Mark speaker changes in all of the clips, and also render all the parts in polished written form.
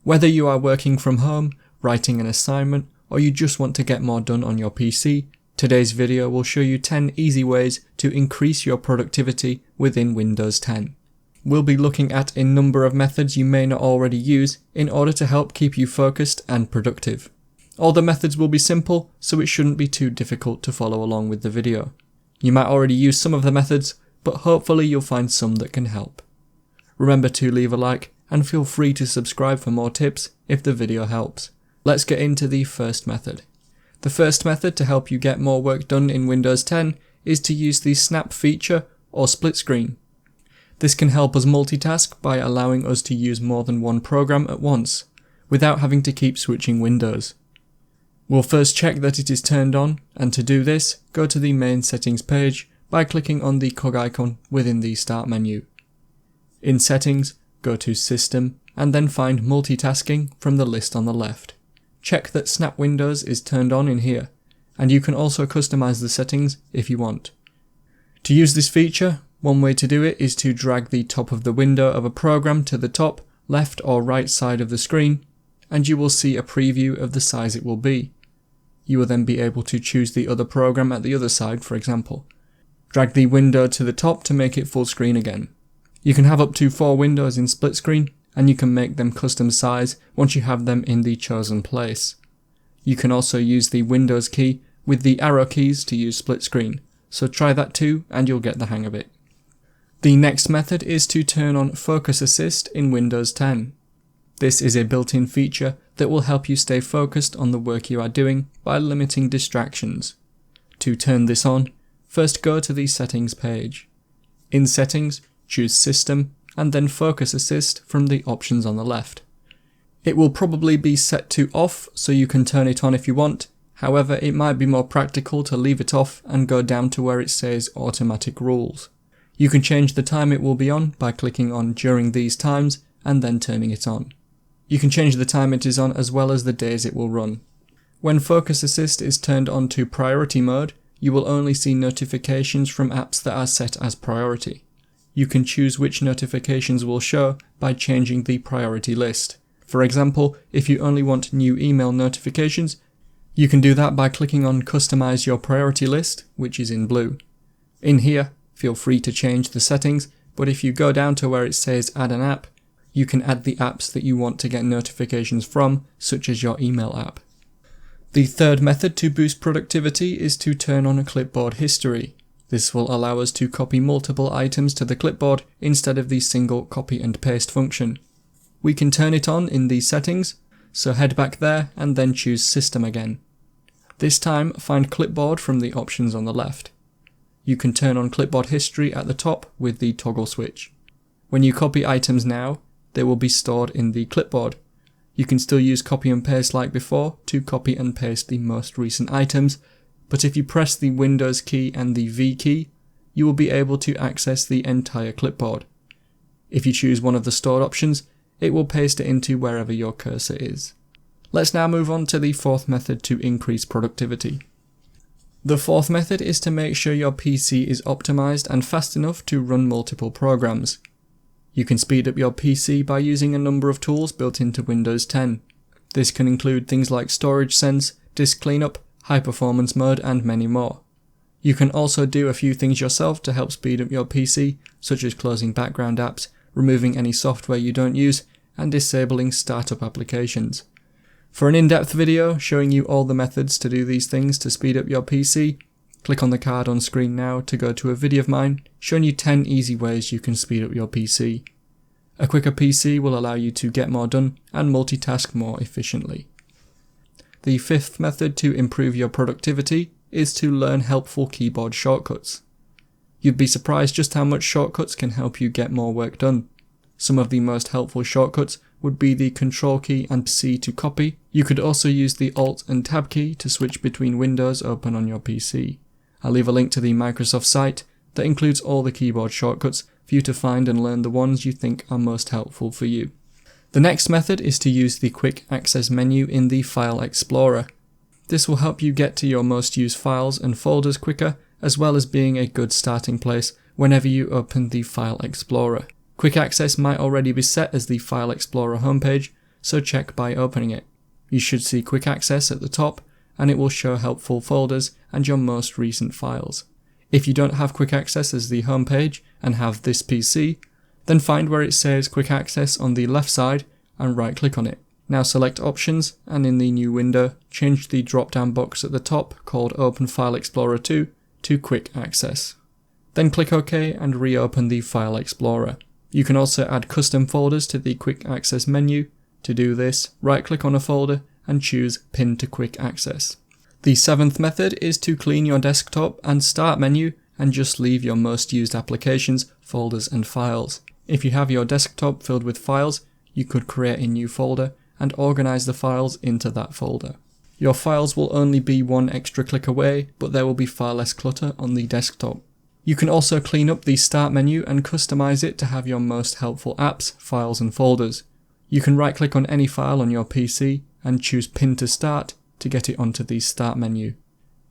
Speaker 1: Whether you are working from home, writing an assignment, or you just want to get more done on your PC, today's video will show you 10 easy ways to increase your productivity within Windows 10. We'll be looking at a number of methods you may not already use in order to help keep you focused and productive. All the methods will be simple, so it shouldn't be too difficult to follow along with the video. You might already use some of the methods, but hopefully you'll find some that can help. Remember to leave a like and feel free to subscribe for more tips if the video helps. Let's get into the first method. The first method to help you get more work done in Windows 10 is to use the snap feature or split screen. This can help us multitask by allowing us to use more than one program at once, without having to keep switching windows. We'll first check that it is turned on, and to do this, go to the main settings page by clicking on the cog icon within the start menu. In settings, go to System and then find Multitasking from the list on the left. Check that Snap Windows is turned on in here, and you can also customize the settings if you want. To use this feature, one way to do it is to drag the top of the window of a program to the top, left or right side of the screen, and you will see a preview of the size it will be. You will then be able to choose the other program at the other side, for example. Drag the window to the top to make it full screen again. You can have up to 4 windows in split screen, and you can make them custom size once you have them in the chosen place. You can also use the Windows key with the arrow keys to use split screen, so try that too and you'll get the hang of it. The next method is to turn on Focus Assist in Windows 10. This is a built-in feature that will help you stay focused on the work you are doing by limiting distractions. To turn this on, first go to the Settings page. In Settings, choose System and then Focus Assist from the options on the left. It will probably be set to off, so you can turn it on if you want. However, it might be more practical to leave it off and go down to where it says Automatic Rules. You can change the time it will be on by clicking on During these times and then turning it on. You can change the time it is on as well as the days it will run. When Focus Assist is turned on to priority mode, you will only see notifications from apps that are set as priority. You can choose which notifications will show by changing the priority list. For example, if you only want new email notifications, you can do that by clicking on Customize Your Priority List, which is in blue. In here, feel free to change the settings, but if you go down to where it says Add an App, you can add the apps that you want to get notifications from, such as your email app. The third method to boost productivity is to turn on a clipboard history. This will allow us to copy multiple items to the clipboard instead of the single copy and paste function. We can turn it on in the settings, so head back there and then choose System again. This time find Clipboard from the options on the left. You can turn on clipboard history at the top with the toggle switch. When you copy items now, they will be stored in the clipboard. You can still use copy and paste like before to copy and paste the most recent items, but if you press the Windows key and the V key, you will be able to access the entire clipboard. If you choose one of the stored options, it will paste it into wherever your cursor is. Let's now move on to the fourth method to increase productivity. The fourth method is to make sure your PC is optimized and fast enough to run multiple programs. You can speed up your PC by using a number of tools built into Windows 10. This can include things like Storage Sense, Disk Cleanup, High Performance Mode, and many more. You can also do a few things yourself to help speed up your PC, such as closing background apps, removing any software you don't use, and disabling startup applications. For an in-depth video showing you all the methods to do these things to speed up your PC, click on the card on screen now to go to a video of mine showing you 10 easy ways you can speed up your PC. A quicker PC will allow you to get more done and multitask more efficiently. The fifth method to improve your productivity is to learn helpful keyboard shortcuts. You'd be surprised just how much shortcuts can help you get more work done. Some of the most helpful shortcuts would be the Control key and C to copy. You could also use the Alt and Tab key to switch between windows open on your PC. I'll leave a link to the Microsoft site that includes all the keyboard shortcuts for you to find and learn the ones you think are most helpful for you. The next method is to use the Quick Access menu in the File Explorer. This will help you get to your most used files and folders quicker, as well as being a good starting place whenever you open the File Explorer. Quick Access might already be set as the File Explorer homepage, so check by opening it. You should see Quick Access at the top, and it will show helpful folders and your most recent files. If you don't have Quick Access as the home page and have this PC, then find where it says Quick Access on the left side and right click on it. Now select Options, and in the new window, change the drop-down box at the top called Open File Explorer 2 to Quick Access. Then click OK and reopen the File Explorer. You can also add custom folders to the Quick Access menu. To do this, right-click on a folder and choose Pin to Quick Access. The 7th method is to clean your desktop and Start menu and just leave your most used applications, folders and files. If you have your desktop filled with files, you could create a new folder and organize the files into that folder. Your files will only be one extra click away, but there will be far less clutter on the desktop. You can also clean up the Start menu and customize it to have your most helpful apps, files and folders. You can right click on any file on your PC and choose Pin to Start to get it onto the Start menu.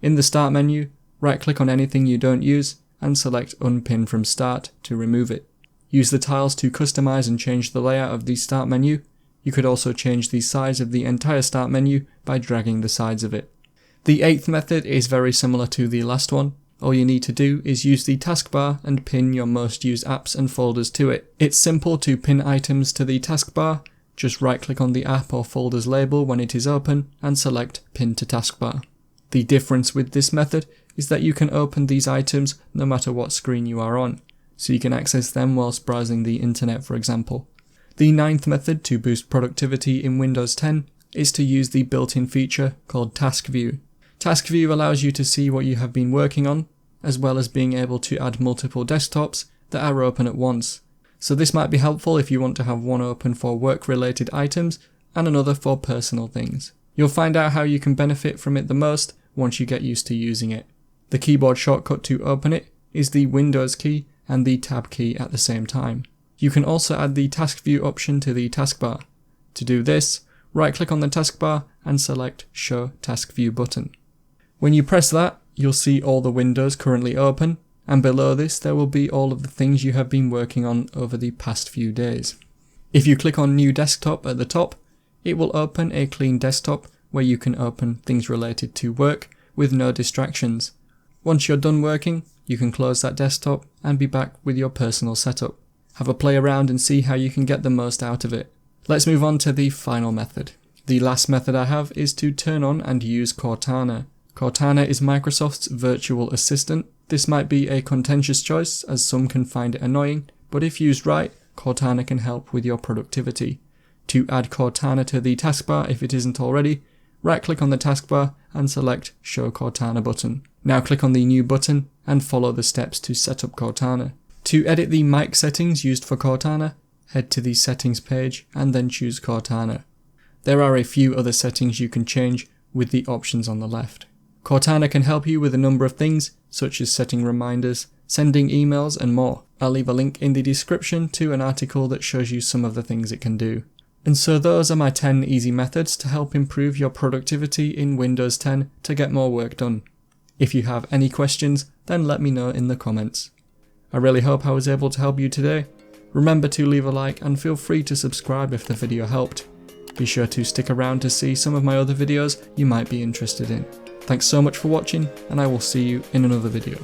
Speaker 1: In the Start menu, right click on anything you don't use and select Unpin from Start to remove it. Use the tiles to customize and change the layout of the Start menu. You could also change the size of the entire Start menu by dragging the sides of it. The 8th method is very similar to the last one. All you need to do is use the taskbar and pin your most used apps and folders to it. It's simple to pin items to the taskbar. Just right click on the app or folder's label when it is open and select Pin to Taskbar. The difference with this method is that you can open these items no matter what screen you are on, so you can access them whilst browsing the internet, for example. The 9th method to boost productivity in Windows 10 is to use the built-in feature called Task View. Task View allows you to see what you have been working on, as well as being able to add multiple desktops that are open at once. So this might be helpful if you want to have one open for work-related items and another for personal things. You'll find out how you can benefit from it the most once you get used to using it. The keyboard shortcut to open it is the Windows key and the Tab key at the same time. You can also add the Task View option to the taskbar. To do this, right-click on the taskbar and select Show Task View button. When you press that, you'll see all the windows currently open, and below this there will be all of the things you have been working on over the past few days. If you click on New Desktop at the top, it will open a clean desktop where you can open things related to work with no distractions. Once you're done working, you can close that desktop and be back with your personal setup. Have a play around and see how you can get the most out of it. Let's move on to the final method. The last method I have is to turn on and use Cortana. Cortana is Microsoft's virtual assistant. This might be a contentious choice as some can find it annoying, but if used right, Cortana can help with your productivity. To add Cortana to the taskbar if it isn't already, right-click on the taskbar and select Show Cortana button. Now click on the new button and follow the steps to set up Cortana. To edit the mic settings used for Cortana, head to the settings page and then choose Cortana. There are a few other settings you can change with the options on the left. Cortana can help you with a number of things, such as setting reminders, sending emails and more. I'll leave a link in the description to an article that shows you some of the things it can do. And so those are my 10 easy methods to help improve your productivity in Windows 10 to get more work done. If you have any questions, then let me know in the comments. I really hope I was able to help you today. Remember to leave a like and feel free to subscribe if the video helped. Be sure to stick around to see some of my other videos you might be interested in. Thanks so much for watching, and I will see you in another video.